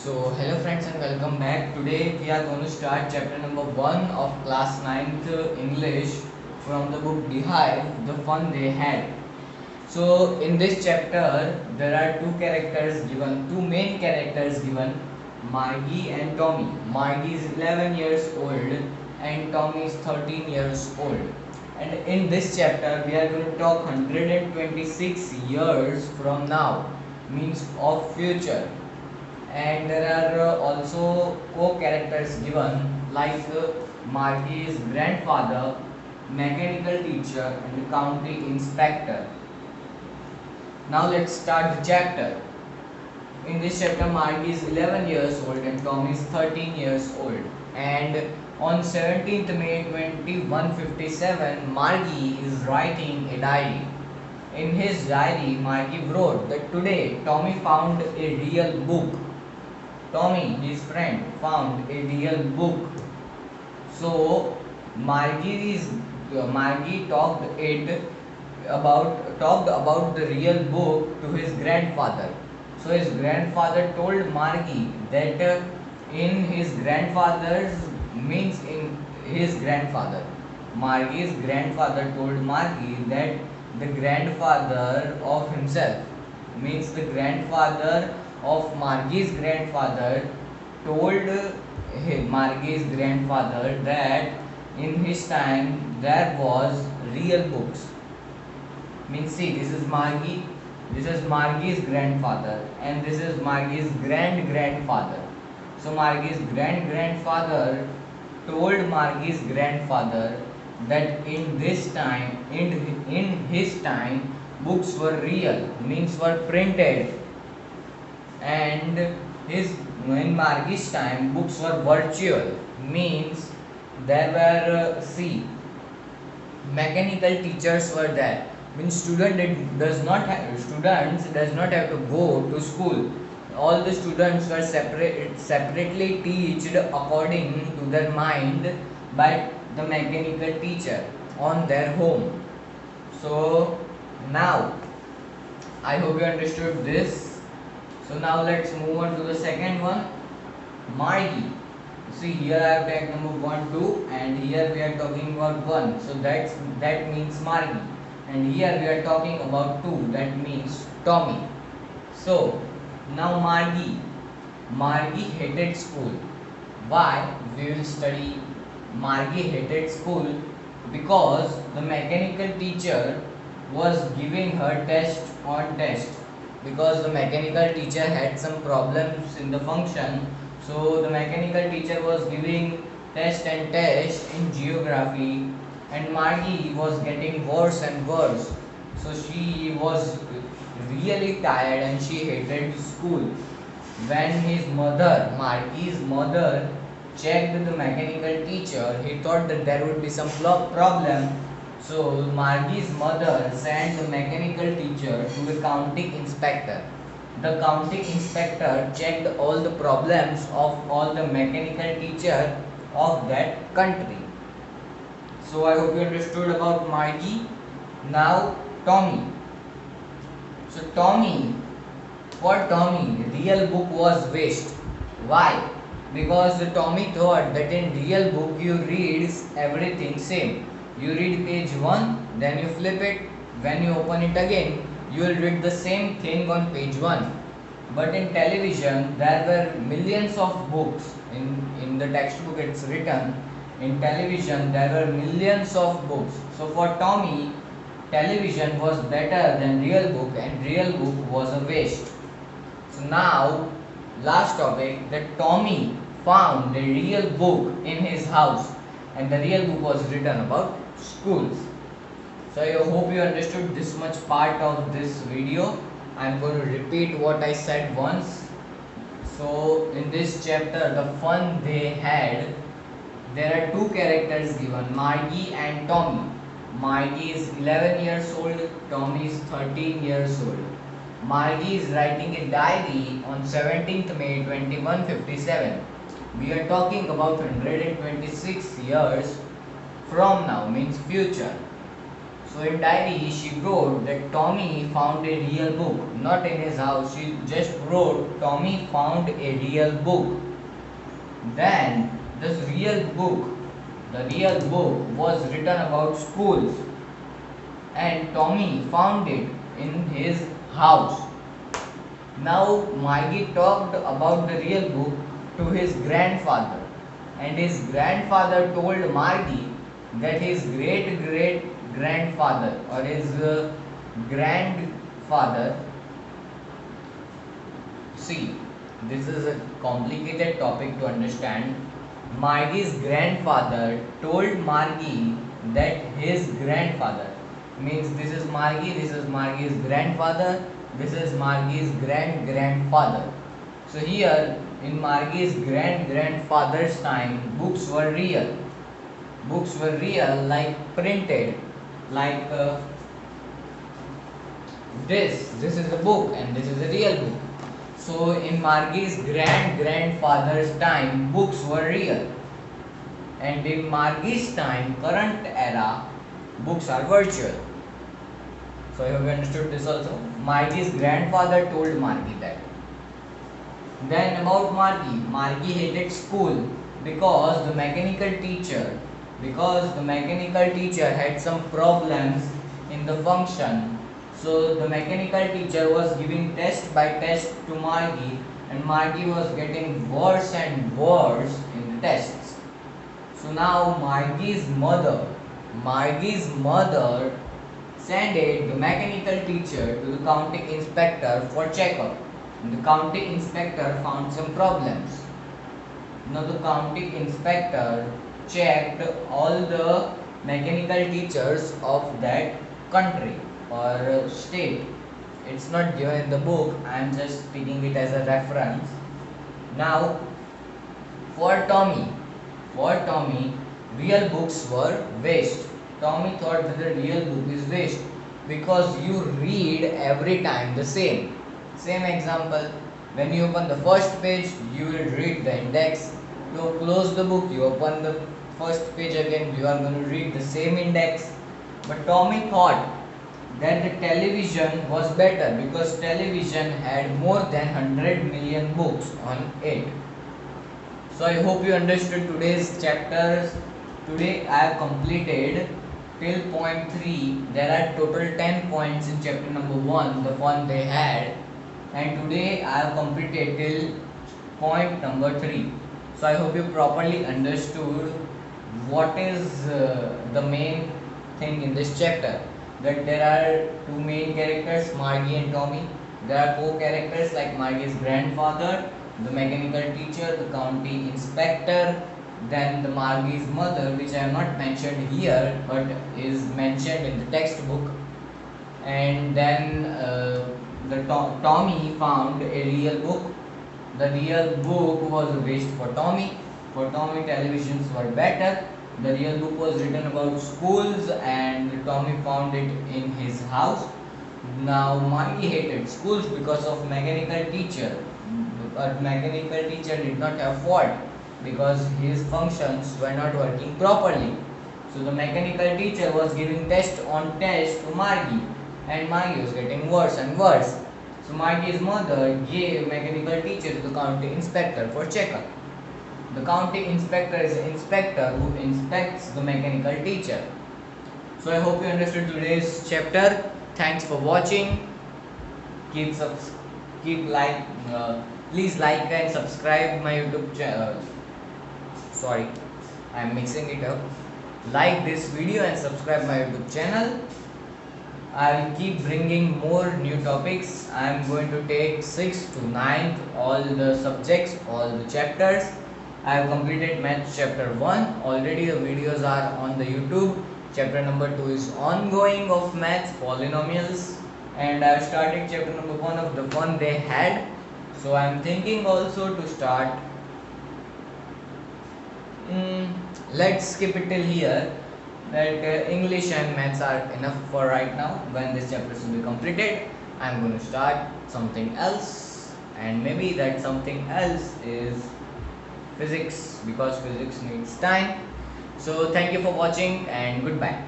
So hello friends and welcome back. Today we are going to start chapter number 1 of class 9th English from the book Beehive, The Fun They Had. So in this chapter there are two main characters given, Margie and Tommy. Margie is 11 years old and Tommy is 13 years old. And in this chapter we are going to talk 126 years from now, means of future. And there are also co-characters given like Margie's grandfather, mechanical teacher and county inspector. Now let's start the chapter. In this chapter Margie is 11 years old and Tom is 13 years old, and on 17th May 2157 Margie is writing a diary. In his diary Margie wrote that today Tommy found a real book. Tommy, his friend, found a real book. So Margie talked about the real book to his grandfather. So his grandfather told Margie that in his grandfather's means in his grandfather. Margie's grandfather told Margie that the grandfather of himself, means the grandfather of Margie's grandfather, told Margie's grandfather that in his time there was real books. Means see, this is Margie's grandfather and this is Margie's grandfather. So Margie's grandfather told Margie's grandfather that in his time books were real, means were printed, and his in Margie's time books were virtual, means there were mechanical teachers were there, means students does not have to go to school. All the students were separately taught according to their mind by the mechanical teacher on their home. So now I hope you understood this. So now let's move on to the second one, Margie. See, here I have tagged number 1, 2, and here we are talking about 1. So that means Margie. And here we are talking about 2, that means Tommy. So now Margie hated school. Why? We will study Margie hated school because the mechanical teacher was giving her test on test, because the mechanical teacher had some problems in the function. So the mechanical teacher was giving test and test in geography, and Margie was getting worse and worse. So she was really tired and she hated school. When Margie's mother, checked the mechanical teacher, he thought that there would be some problem. So Margie's mother sent the mechanical teacher to the county inspector. The county inspector checked all the problems of all the mechanical teacher of that country. So I hope you understood about Margie. Now Tommy. So for Tommy, real book was waste. Why? Because Tommy thought that in real book you read everything same. You read page 1, then you flip it. When you open it again, you will read the same thing on page 1. But in television, there were millions of books. In the textbook it's written, in television there were millions of books. So for Tommy, television was better than real book and real book was a waste. So now, last topic, that Tommy found a real book in his house, and the real book was written about schools. So I hope you understood this much part of this video. I am going to repeat what I said once. So in this chapter, the fun they had, there are two characters given, Margie and Tommy. Margie is 11 years old, Tommy is 13 years old. Margie is writing a diary on 17th May 2157. We are talking about 126 years from now, means future. So in diary she wrote that Tommy found a real book, not in his house. She just wrote Tommy found a real book. Then the real book was written about schools, and Tommy found it in his house. Now Maggie talked about the real book to his grandfather, and his grandfather told Margie that his great great grandfather or his grandfather, see, this is a complicated topic to understand. Margie's grandfather told Margie that his grandfather, means this is Margie's grandfather, this is Margie's grandfather. So here in Margie's grandfather's time, books were real. Books were real, like printed, like this is a book and this is a real book. So in Margie's grandfather's time, books were real, and in Margie's time, current era, books are virtual. So I hope you understood this also. Margie's grandfather told Margie that. Then about Margie hated school because the mechanical teacher had some problems in the function. So the mechanical teacher was giving test by test to Margie, and Margie was getting worse and worse in the tests. So now Margie's mother sent the mechanical teacher to the county inspector for checkup. And the county inspector found some problems. Now the county inspector checked all the mechanical teachers of that country or state. It's not given in the book, I am just taking it as a reference. Now for Tommy, real books were waste. Tommy thought that the real book is waste because you read every time the same. Same example, when you open the first page, you will read the index. You close the book, you open the first page again, you are going to read the same index. But Tommy thought that the television was better because television had more than 100 million books on it. So I hope you understood today's chapters. Today I have completed till point 3. There are total 10 points in chapter number 1, the one they had. And today I have completed till point number 3. So I hope you properly understood what is the main thing in this chapter. That there are two main characters, Margie and Tommy. There are four characters like Margie's grandfather, the mechanical teacher, the county inspector, then the Margie's mother, which I have not mentioned here but is mentioned in the textbook, and then Tommy found a real book. The real book was a waste for Tommy. For Tommy, televisions were better. The real book was written about schools, and Tommy found it in his house. Now Margie hated schools because of mechanical teacher. But mechanical teacher did not have fault because his functions were not working properly. So the mechanical teacher was giving test on test to Margie, and Margie was getting worse and worse. So Margie's mother gave mechanical teacher to the county inspector for checkup. The county inspector is an inspector who inspects the mechanical teacher. So I hope you understood today's chapter. Thanks for watching. Please like and subscribe my YouTube channel. Sorry, I am mixing it up. Like this video and subscribe my YouTube channel. I will keep bringing more new topics. I am going to take 6th to 9th all the subjects, all the chapters. I have completed maths chapter 1. Already the videos are on the YouTube. Chapter number 2 is ongoing of maths, polynomials, and I have started chapter number 1 of the one they had. So I am thinking also to start. Let's skip it till here. That English and maths are enough for right now. When this chapter will be completed, I am going to start something else, and maybe that something else is physics because physics needs time. So thank you for watching and goodbye.